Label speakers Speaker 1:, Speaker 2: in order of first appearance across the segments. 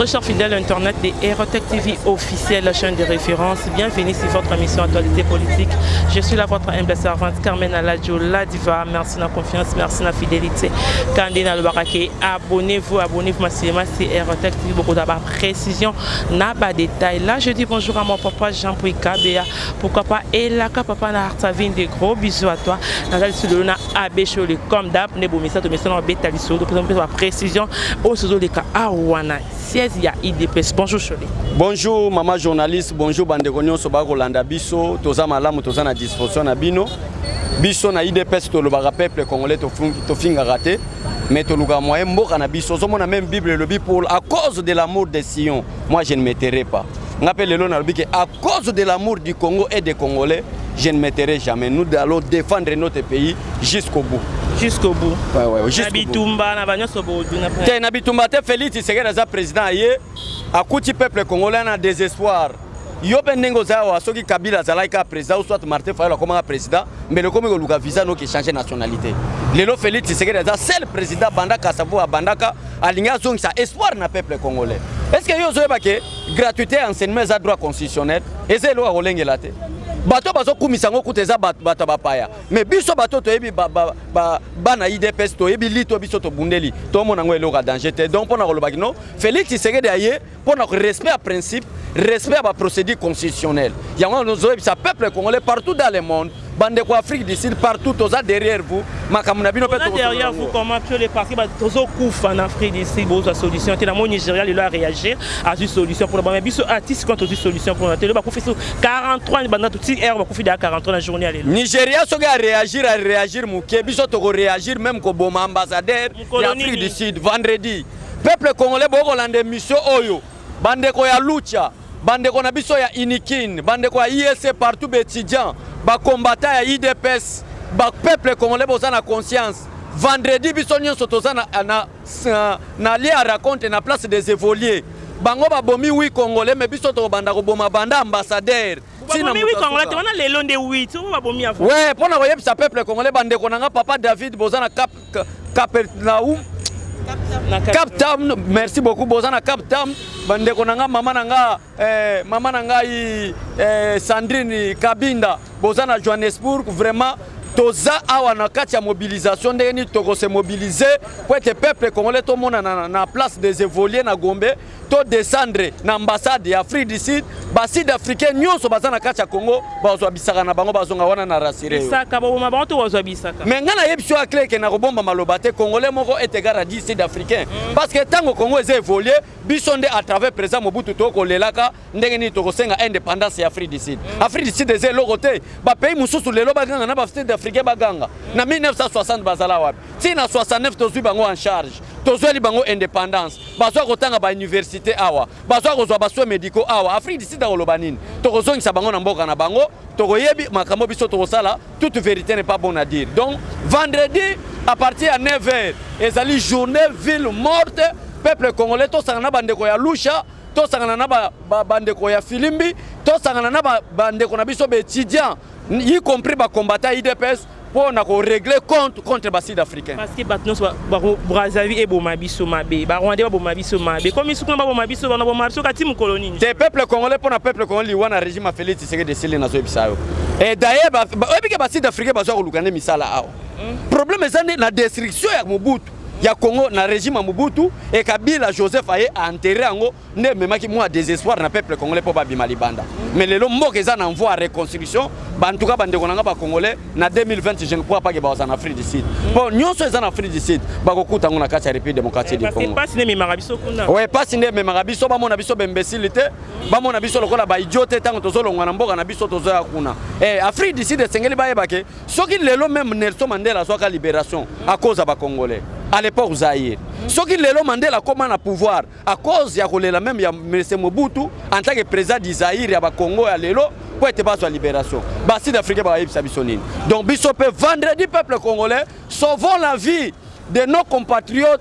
Speaker 1: Très chers fidèles Internet des Aérotech TV officielle, la chaîne de référence, bienvenue sur votre émission Actualité politique. Je suis la votre humble servante Carmen Aladjo, la diva. Merci de la confiance, merci de la fidélité. Candina Louarake, abonnez-vous massivement sur Aérotech TV, beaucoup d'abord précision, n'a pas de détails. Là, je dis bonjour à mon papa Jean-Pouy Kabea, pourquoi pas Elaka, papa na Artavine, des gros bisous à toi. Nathalie Soulona, Abéchole, comme d'hab, Nebomissa, de Messon, Bétaliso, de précision, au Sozo de Kawana. Il y a IDPS. Bonjour Cholet.
Speaker 2: Bonjour maman journaliste, bonjour Bandegonyon Sobako Landa Biso, Toza Malamu, Toza na dysfonction na Bino. Biso na IDPS to le peuple congolais to finga raté. Mais to luga moyen mboka na biso. Zomo na même Bible le pour à cause de l'amour de Sion, moi je ne m'éterai pas. N'appelle le nom que à cause de l'amour du Congo et des Congolais, je ne m'éterai jamais. Nous allons défendre notre pays jusqu'au bout.
Speaker 1: Jusqu'au bout.
Speaker 2: Ouais, jusqu'au bout. Nabitumba, Félix Tshisekedi est président aye, à côté peuple congolais na désespoir. Yo bendengo zawa soki Kabila zalaika président ou soit Martin Fayulu comme président, mais le comme luka visa no qui changer nationalité. Lelo Félix Tshisekedi est seul président bandaka savo bandaka alinga zong sa espoir na peuple congolais. Est-ce que yo zoeba que gratuité enseignement za droit constitutionnel ezelo a rolengela te? Bato bazo kumisango kuteza bato bapaya mais biso bato to yebi bana IDPS to yebi lito biso to bundeli to mona ngo eloka danger te donc pona kolobaki no Félix Tshisekedi aye pona respect à principe respect à la procédure constitutionnelle yango nous zoyebi sa peuple congolais partout dans le monde bande ko Afrique du Sud partout toza derrière vous makamuna bino
Speaker 1: peut-être derrière vous comment que les partis tozo kouf en Afrique du Sud bozo solution te na mo Nigeria il a réagir à une solution pour le moment biso artiste contre une solution pour la télé ba ko fait 43 banda tout heure ba ko fait 43 la journée aller
Speaker 2: Nigeria so ga réagir muke biso to réagir même ko boma ambassadeur d'Afrique du Sud vendredi peuple congolais boko lande mission oyo bande ko ya lucha bande ko na biso ya Inikin bande ko ya ISC partout étudiants ba combattant ya IDPS ba peuple congolais boza na conscience vendredi biso nyonso toza na lia raconte na place des évolués bango ba bomi oui congolais mais biso to banda ko boma banda ambassadeur
Speaker 1: tina oui congolais te wana lelo nde 8 on ba bomi avant
Speaker 2: ouais pona ko yebisa peuple congolais bande ko nanga papa David boza na Cap Town, merci beaucoup bozana Cap Town bande ko nanga mama nanga Sandrine Kabinda bozana Johannesburg vraiment toza awa na kati ya mobilisation ndeni toko se mobiliser pour être peuple congolais to mona na place des évolués na Gombe to descendre na ambassade ya Afrique du Sud ba sud africain nyonso bazana kati ya Congo bazwa bisaka na bango bazonga wana na rassuré
Speaker 1: bisaka ba mama to bazwa bisaka
Speaker 2: mais ngana yebisho akle ke na robomba maloba te congolais moko est égal à 10 sud africain parce que tango Congo est évolué bisonde à travers président Mobutu to ko lelaka ndenge ni to ko senga indépendance ya Afrique du Sud Afrique du Sud des lokote ba pays mususu lelo baganga na ba sud africain baganga na 1960 bazala wapi ti na 69 tozwi bango en charge tozwi bango indépendance bazwa kotanga ba université awa bazwa kozwa basoins médicaux awa Afrique du Sud akoloba nini tokozongisa bango na mboka na bango tokoyebi makambo biso tokosala toute vérité n'est pas bon à dire donc vendredi à partir de 9h ezali journée ville morte peuple congolais tosangana na bandeko ya lusha tosangana na bandeko ya filimbi tosangana na bandeko na biso étudiants y compris ba combattant IDPS pour régler contre les Sud-Africains.
Speaker 1: Parce que maintenant, Brazzaville et Bomabiso Mabé, Rwanda Bomabiso Mabé, comme ils sont Bomabiso, on a Bomabiso Katim colonie.
Speaker 2: Les peuples congolais pour le peuple congolais, il y a un régime à Félix Tshisekedi de Sili Nazo Bissau. Et d'ailleurs, les Sud-Africains ont Lugane Misala. Le problème est la destruction de Mobutu. Il y a Congo na régime Mobutu et Kabila Joseph Aye a enterré ango ne memaki moi désespoir na peuple congolais pour babima libanda mais les lombo que ça envoie reconstruction en tout cas bande konanga ba congolais na 2020 je ne crois pas que ba en Afrique du Sud bon nyonso en Afrique du Sud ba ko kuta ngona kati ya République démocratique du Congo
Speaker 1: pas ciné marabiso kuna
Speaker 2: ouais pas ciné marabiso ba mona biso bembécilité ba mona biso lokola ba idiote tango tozolongwa na mboka na biso tozoya kuna Afrique du Sud sengeli ba yebake soki lelo même Nelson Mandela soit libération à cause ba congolais à l'époque Zaïre. Ce qui Lelo Mandela comment na pouvoir à cause ya kolela même ya M. Mobutu en tant que président d'Isaïre ya ba Congo ya Lelo pour être pas sur la libération. Ba Sud-Africain ba yebisa bisonine. Donc biso pe vendredi peuple congolais sauvons la vie de nos compatriotes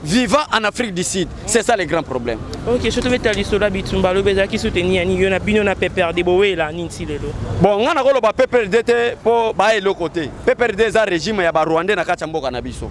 Speaker 2: vivant en Afrique du Sud. C'est ça le grand problème.
Speaker 1: OK, je te vais t'aller sur la bitumba le beza qui soutenir ni yona bino na PPRD bowe la ninti lelo.
Speaker 2: Bon, ngana ko lo ba PPRD pour ba le côté. PPRD za régime ya ba Rwanda na kati mboka na biso.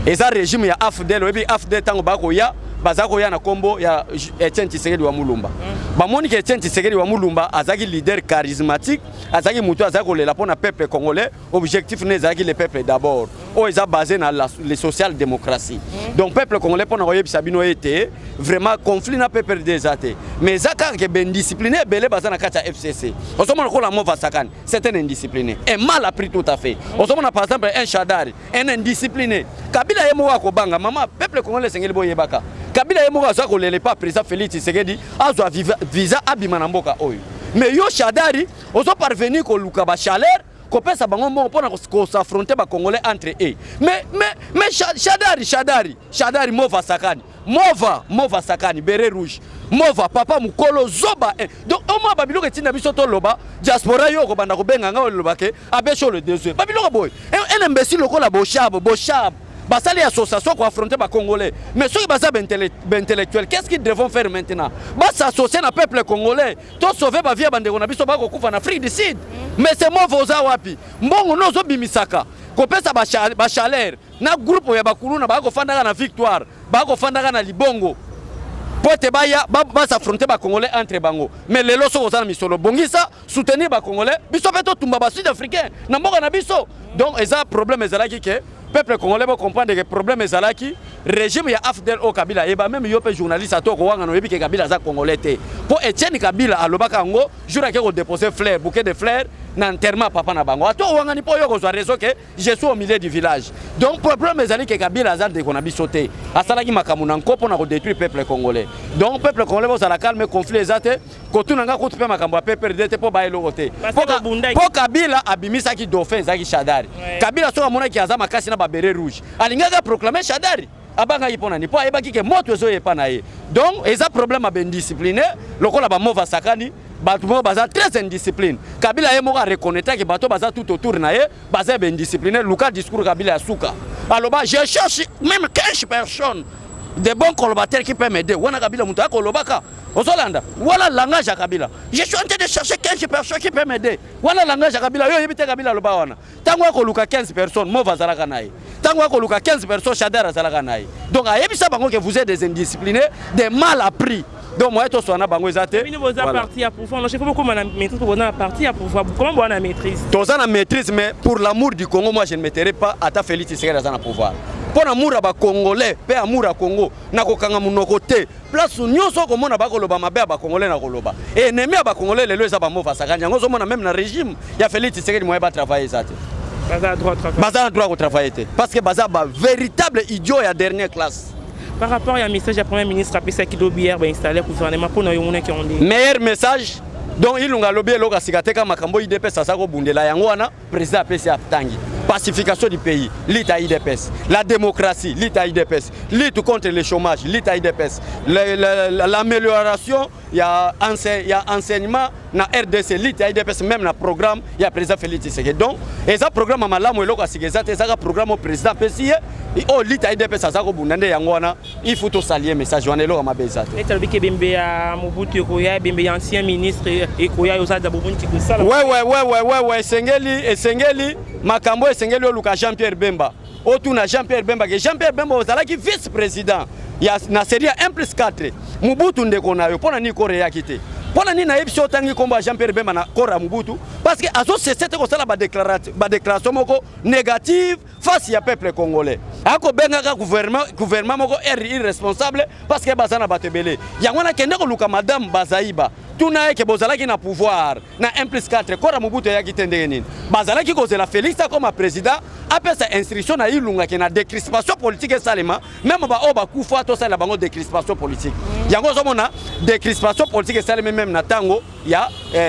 Speaker 2: Et ça régime ya AFDEL, webi AFDEL tango bako ya bazako ya na kombo ya Etienne Tshisekedi wa Mulumba bamoni ke Etienne Tshisekedi wa Mulumba azaki leader charismatique azaki mutu azako lela pona peuple congolais objectif ne azaki le peuple d'abord o eza basé na les social démocratie donc peuple congolais pona koyebisa bino ete vraiment conflit na peuple des athées mais zaka ke ben discipliné belé bazana kata FCC osomona ko la mova sakani c'est un indiscipliné et mal appris tout à fait osomona par exemple un Shadari un indiscipliné Kabila yemo wako banga mama peuple congolais sengeli boyebaka Kabila yemo wako lele pas président Félix Tshisekedi azwa visa abima na mboka oyo mais yo Shadari ozo parvenir ko luka ba chaleur ko pesa bango mbongo pona ko s'affronter ba congolais entre eux mais Shadari mova sakani mova sakani beret rouge mova papa mukolo zoba donc au moins babilo ke tinda biso to loba diaspora yo ko banda ko benga nga loba ke abesho le désir babilo ko boy un imbécile ko la bochab basali association pour affronter les Congolais. Mais ceux qui sont intellectuels, qu'est-ce qu'ils devront faire maintenant? S'associer au peuple congolais, pour sauver la vie de en Afrique du Sud. Mais c'est moi, vous avez bon, nous sommes bimisaka. Kopesa ba chaleur, na groupe ya bakuluna ba ko fandaka na victoire, ba ko fandaka na libongo. Pote baya ba s'affronter ba congolais entre bango. Mais les loso ozana misolo bongisa soutenir ba congolais, biso peto tumba ba sud-africain, na mboka na biso. Donc eza problème ezalaki ke peuple congolais va comprendre que le problème est que le régime ya Afdel au Kabila et même yo pe journaliste à to ko wanga no yebi ke Kabila za congolais te pour Etienne Kabila alobaka ngo jour à ko déposer fleurs bouquet de fleurs na enterrement papa na bango to wanga ni po yo ko zo raison que je suis au milieu du village donc le problème est que Kabila za de ko na bisoté asala ki makamu na nkopo na ko détruire peuple congolais donc peuple congolais va la calme conflit ezate ko tunanga ko tupe makambo ya peuple DT po ba elokote pour Kabila abimisa ki dauphin za ki Shadari Kabila so amona ki azama kasi na ba beret rouge alingaka proclamer Shadari abanga ipona ni po ayebaki ke moto ezo yepa na ye donc eza problème a ben discipliné lokola ba mova sakani bato mo baza très indiscipline Kabila ye moko reconnaître que bato baza tout autour na ye baza ben discipliné luka discours Kabila asuka aloba je cherche même 15 personnes de bons collaborateurs qui peuvent m'aider wana Kabila muto akolobaka Ozolanda, voilà le langage à Kabila. Je suis en train de chercher 15 personnes qui peuvent m'aider. Voilà le langage à Kabila. Yo yebite Kabila lo bawana. Tango ko luka 15 personnes, mova zalaka nayi. Tango ko luka 15 personnes, Shadara zalaka nayi. Donc ayebisa bango que vous êtes des indisciplinés, des mal appris. Donc moi to soana bango ezate.
Speaker 1: Mais vous avez parti à pouvoir. Je sais pas comment on a maîtrise pour vous parti à pouvoir. Comment on a maîtrise?
Speaker 2: Tous en maîtrise mais pour l'amour du Congo, moi je ne mettrai pas à ta Félix Tshisekedi dans le pouvoir. Pour l'amour à Congolais, pe amour à Congo, na ko kanga munoko te. Place nyonso ko mona ba koloba mabe ba Congolais na koloba. Et ennemi ba Congolais lelo eza ba mova sakanya. Ngozo mona même na régime, ya Félix Tshisekedi moye ba travailler ça te.
Speaker 1: Baza droit travailler.
Speaker 2: Baza droit travailler te. Parce que baza ba véritable idiot ya dernière classe.
Speaker 1: Par rapport à un message du Premier ministre Apesa Kidobi hier installé le gouvernement pour nous yomone qui ont dit.
Speaker 2: Meilleur message donc il lunga lobby loka sikateka makambo IDPS sasako bundela yango wana président Apesa tangi. Pacification du pays, l'État IDPS, la démocratie, l'État IDPS, lutte contre le chômage, l'État IDPS, l'amélioration, il y a enseignement, na RDC, l'État IDPS, même le programme, il y a président Félix Tshisekedi. Donc, et ça programme malamu eloko asigeza te ça programme au président Pessie et oh l'État IDPS ça ko bundande yangwana, il faut to saluer message wana eloko mabeza te.
Speaker 1: Et talobi ke bembe ya Mobutu Koya, bembe ancien ministre et Koya yoza da Bobuni Kikusala.
Speaker 2: Ouais, Sengeli makambo Sengeli oluka Jean-Pierre Bemba. Otuna Jean-Pierre Bemba que Jean-Pierre Bemba ozalaki vice-président. Ya na série 1+4. Mobutu ndeko nayo pona ni Korea kité. Pona ni na yebisi otangi komba Jean-Pierre Bemba na Kora Mobutu parce que azo cessé ko sala ba déclaration moko négative face ya peuple congolais. Ako benga ka gouvernement moko irresponsable parce que bazana batebele. Yango na kende ko luka madame Bazaiba. Tuna ke bozalaki na pouvoir na 1+4 Kora Mobutu ya kitende nini. Bazalaki ko zela Félix comme président après sa instruction na ilunga ke na décrispation politique salema même ba oba kufa to sala bango décrispation politique. Yango zomona décrispation politique salema même na tango ya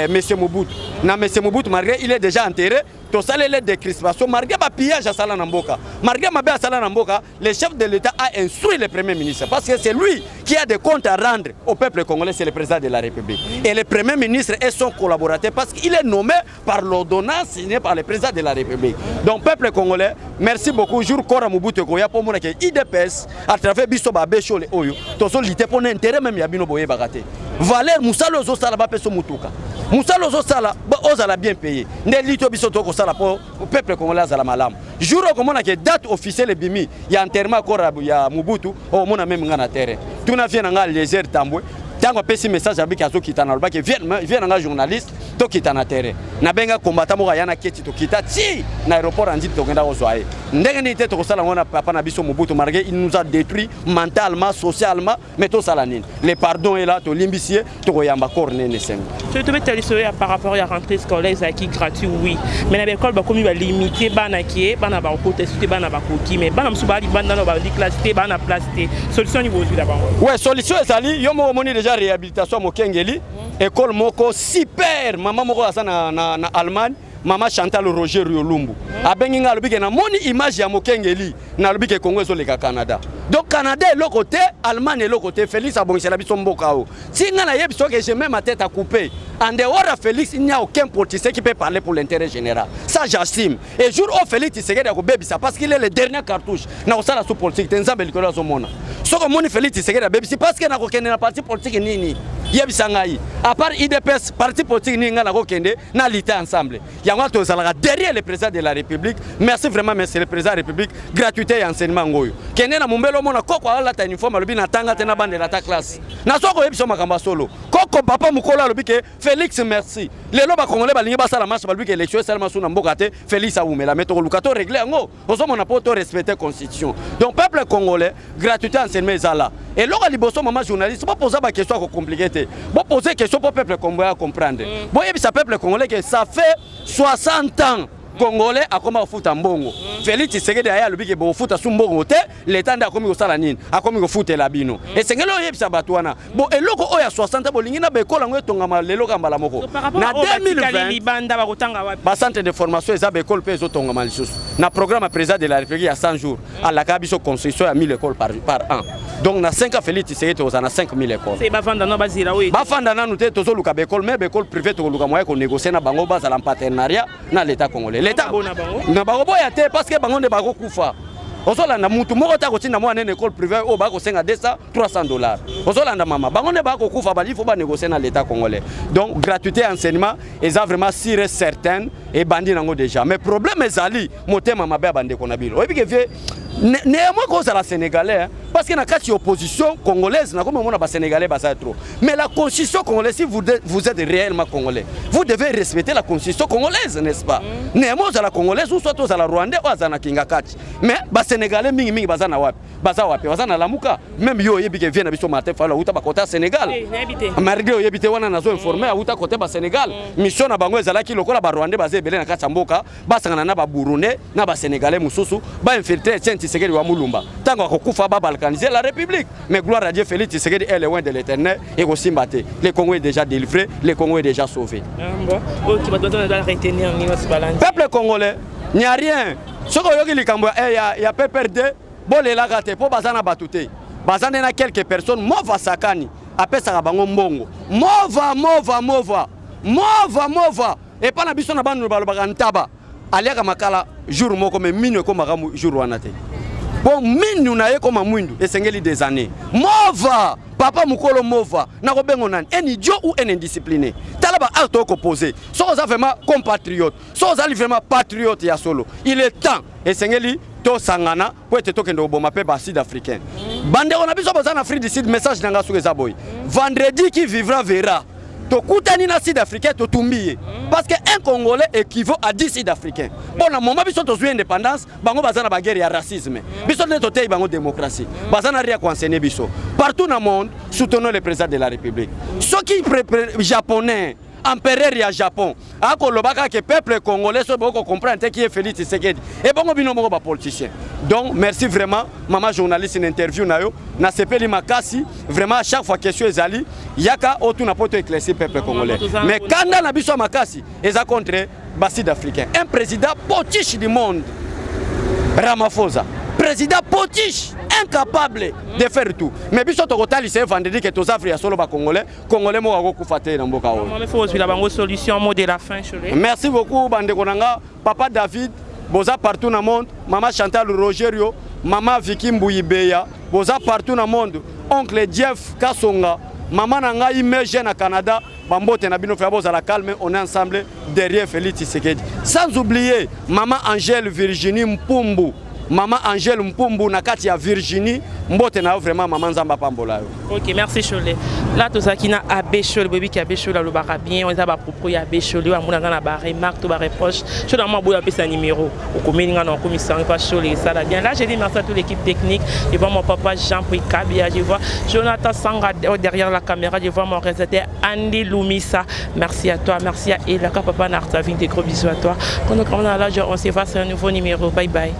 Speaker 2: monsieur Mobutu. Na monsieur Mobutu malgré il est déjà enterré to sala les décrispation malgré ba pillage à sala na mboka. Malgré mabe à sala na mboka, le chef de l'État a instruit le premier ministre parce que c'est lui qui a des comptes à rendre au peuple congolais, c'est le président de la République. Et le premier ministre est son collaborateur parce qu'il est nommé par l'ordonnance signée par le président de la République. Donc peuple congolais, merci beaucoup. Jour Kora Mobutu Koya pour moi que IDPS à travers biso ba becho le oyo. To so lité pour intérêt même ya bino boye bagate. valeur musala ozosala bapeso mutuka musala ozosala ozala bien payé nde lito biso tokosala po peuple congolais azala malamu jour okomona ke date officielle bimi ya enterrement kora ya Mobutu omona même nga na terrain tuna vie na nga léger tambwe tango apesi message abiki azokita na lobaki viens nga journaliste tokita na terrain na benga combattant moko yana keti tokita ti na aéroport andi tokenda kozwa ye ndenge nini te tokosala ngona papa na biso Mobutu malgré il nous a détruit mentalement socialement mais tosala nini le pardon est là tolimbisi tokoyamba corps nene sengo
Speaker 1: surtout betalisoya par rapport à rentrée scolaire qui gratuit oui mais na l'école ba komi ba limiter bana ki bana ba côté c'était bana ba koki mais bana msubali bana no ba classe té bana place té solution niveau du d'abord
Speaker 2: ouais solution ezali yo mo moni déjà réhabilitation mokengeli école moko super maman moko asa na Allemagne Maman Chantal Roger Riolumbu abengi nga lobike na moni image ya mokengeli na lobike Congo ezoleka Canada donc Canada est l'autre côté Allemagne est l'autre côté Félix abongisela biso mboka o tinga na yebiso que j'ai même ma tête à couper en dehors de Félix il n'y a aucun politicien qui peut parler pour l'intérêt général ça j'assume et jour où Félix Tshisekedi a bébé ça parce qu'il est le dernier cartouche na osala sous politique tenzambe likolo zo mona soko moni Félix Tshisekedi a bébé c'est parce que na kokende na parti politique nini yebisa ngai à part IDPS parti politique ni nga na kokende na lité ensemble yango tozalaka derrière le président de la République merci vraiment merci le président de la République gratuité et enseignement ngoyo kende na mumbelo mona koko ala ta uniforme lobi na tanga tena bande la ta classe na soko yebiso makamba solo koko papa mukolo lobi ke Félix merci lelo ba congolais balingi basala marche lobi ke élection seulement sous na mboka te Félix aumela meto lukato régler ngo ozo mona poto respecter constitution donc peuple congolais gratuité enseignement ezala et loko liboso maman journaliste pas poser ba question compliquée te bon poser question pour peuple congolais à comprendre bon yebisa peuple congolais que ça fait 60 ans Congolais a comme foot mbongo Félix Tshisekedi aya lobiki bo foot su mbongo te l'état nda komi kosala nini akomi ko foot la bino et sengelo yebisa batwana bon eloko oya 60 bolingi na bekola ngo etongama lelo kambala moko na 2020
Speaker 1: libanda ba kotanga wapi
Speaker 2: ba centre de formation eza bekol pe ezotongama lisusu na programme président de la République ya 100 jours à la kabiso construction ya 1000 écoles par an donc na 5 ans Félix Tshisekedi ozana 5000 écoles
Speaker 1: c'est ba vanda no bazira oui
Speaker 2: ba fanda nanu te tozo luka bekol mais bekol privé to luka moya ko négocier na bango bazala en partenariat na l'état congolais l'état na bango boya te parce que bango ne bako kufa ozolanda mutu moko ta kotinda mwana na école privée o bako senga 200 $300 ozolanda mama bango ne bako kufa bali faut ba négocier na l'état congolais donc gratuité enseignement eza vraiment sûr et certain et bandi nango déjà mais problème ezali motema mabe bande kona bilo oyebi ke vie néanmoins cause à la sénégalais parce que na kati opposition congolaise na comme on a ba sénégalais ba ça trop mais la constitution congolaise si vous êtes réellement congolais vous devez respecter la constitution congolaise n'est-ce pas néanmoins à la congolaise ou soit à la rwandais ou à la kingakati mais ba sénégalais mingi bazana wapi bazana lamuka même yo yebi ke vient na biso matin fala uta ba kota Sénégal mardi yebite wana nazo informer uta côté ba Sénégal mission na bango ezala ki lokola ba rwandais bazebele na kati mboka basangana na ba burundais na ba sénégalais mususu ba infiltrer Tshisekedi wa mulumba tango akokufa ba balkaniser la République mais gloire à Dieu Félix Tshisekedi est loin de l'éternel et au Simbate le Congo est déjà délivré le Congo est déjà sauvé
Speaker 1: OK ba doit retenir ni balance
Speaker 2: peuple congolais n'y a rien soko yoki likambo ya PPRD bolela kate po bazana batute bazana na quelques personnes mova sakani apesa bango mbongo mova et pas na biso na banu balobaka ntaba aliaka makala jour moko mais minu ko makamu jour wana te bon minu na ye ko mamwindu esengeli des années mova papa mukolo mova na ko bengo nani un idiot ou un indiscipliné talaba acte ko poser so ça vraiment compatriote so ça vraiment patriote ya solo il est temps esengeli to sangana po ete to kendo boma pe ba sud-africain bande on a biso bazana Afrique du Sud message nanga suke za boy vendredi qui vivra verra to kutani na sud-africain to tumbiye parce que un congolais équivaut à 10 sud-africains bon na moment biso to zui indépendance bango bazana ba guerre ya racisme biso ne to tei bango démocratie bazana ria ko enseigner biso partout dans le monde soutenons le président de la République ceux qui japonais empereur ya Japon ako lobaka que peuple congolais so boko comprendre qui est Félix Tshisekedi et bongo bino moko ba politicien donc merci vraiment maman journaliste une interview na yo na sepeli makasi vraiment à chaque fois question ezali yaka otuna poto éclaircir peuple congolais mais kanda na biso makasi eza contre basid africain un président potiche du monde Ramaphosa président potiche incapable de faire tout mais biso tokotali c'est vendredi que tous Africains solo ba congolais mo ko kufate na mboka o
Speaker 1: mais faut la bango solution mot de la fin cholé
Speaker 2: merci beaucoup bande konanga papa David boza partout dans le monde maman Chantal Rogerio maman Vicky Mbouyibeya boza partout dans le monde oncle Jeff Kasonga maman na ngai me jeune à Canada bambote na bino frère bozala calme, on est ensemble derrière Félix Tshisekedi. Sans oublier maman Angèle Virginie Mpumbu, maman Angèle Mpumbu na kati ya Virginie mbote na vraiment maman Nzamba pambola yo.
Speaker 1: OK, merci Cholé. Là to zakina Abbé Cholé bébé qui Abbé Cholé lo baka bien, on za ba propos ya Abbé Cholé amuna na ba remarque to ba reproche. Je dans moi boya pesa numéro au communiquant dans commissaire pas Cholé ça là bien. Là j'ai dit merci à toute l'équipe technique, je vois mon papa Jean-Pierre Kabia, je vois Jonathan Sanga derrière la caméra, je vois mon réalisateur Andy Lumisa. Merci à toi, merci à Elaka papa Nartavine, des gros bisous à toi. Quand on là on se voit sur un nouveau numéro. Bye bye.